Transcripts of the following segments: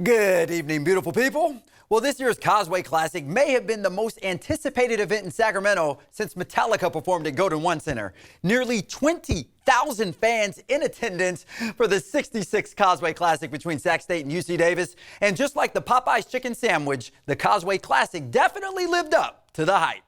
Good evening, beautiful people. Well, this year's Causeway Classic may have been the most anticipated event in Sacramento since Metallica performed at Golden One Center. Nearly 20,000 fans in attendance for the 66th Causeway Classic between Sac State and UC Davis. And just like the Popeye's chicken sandwich, the Causeway Classic definitely lived up to the hype.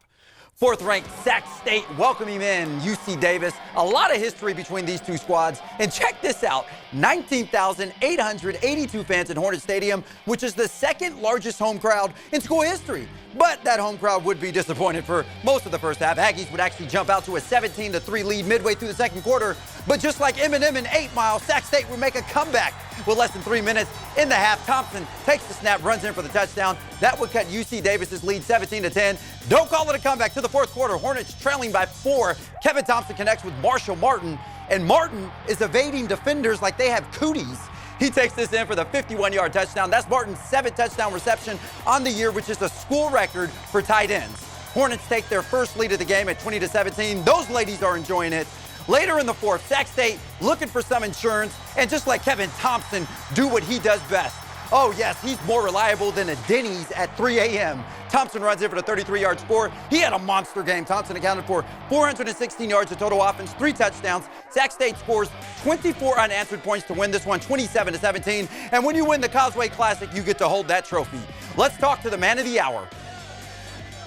Fourth-ranked Sac State welcoming in UC Davis. A lot of history between these two squads. And check this out, 19,882 fans in Hornets Stadium, which is the second largest home crowd in school history. But that home crowd would be disappointed for most of the first half. Aggies would actually jump out to a 17-3 lead midway through the second quarter. But just like Eminem and 8 Mile, Sac State would make a comeback with less than 3 minutes in the half. Thompson takes the snap, runs in for the touchdown. That would cut UC Davis's lead 17-10. Don't call it a comeback to the fourth quarter. Hornets trailing by 4. Kevin Thompson connects with Marshall Martin, and Martin is evading defenders like they have cooties. He takes this in for the 51-yard touchdown. That's Martin's 7th touchdown reception on the year, which is a school record for tight ends. Hornets take their first lead of the game at 20-17. Those ladies are enjoying it. Later in the fourth, Sac State looking for some insurance, and just like Kevin Thompson, do what he does best. Oh yes, he's more reliable than a Denny's at 3 a.m. Thompson runs in for the 33-yard score. He had a monster game. Thompson accounted for 416 yards of total offense, 3 touchdowns. Sac State scores 24 unanswered points to win this one, 27-17. And when you win the Causeway Classic, you get to hold that trophy. Let's talk to the man of the hour.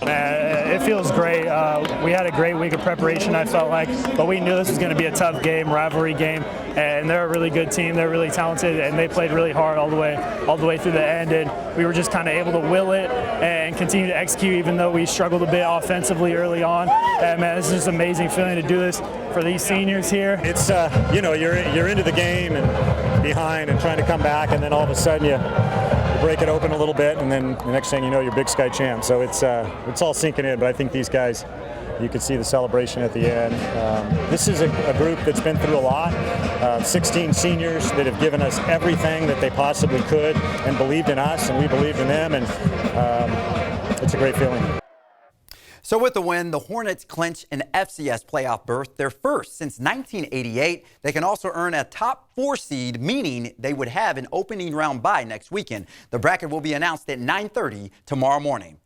It feels great. We had a great week of preparation, I felt like, but we knew this was going to be a tough game, rivalry game, and they're a really good team. They're really talented, and they played really hard all the way through the end, and we were just kind of able to will it and continue to execute, even though we struggled a bit offensively early on. And man, this is just an amazing feeling to do this for these seniors here. It's you're into the game and behind and trying to come back, and then all of a sudden you break it open a little bit, and then the next thing you know, you're Big Sky champ. So it's all sinking in, but I think these guys, you can see the celebration at the end. This is a group that's been through a lot. 16 seniors that have given us everything that they possibly could and believed in us, and we believed in them, and it's a great feeling. So with the win, the Hornets clinch an FCS playoff berth, their first since 1988. They can also earn a top 4 seed, meaning they would have an opening round bye next weekend. The bracket will be announced at 9:30 tomorrow morning.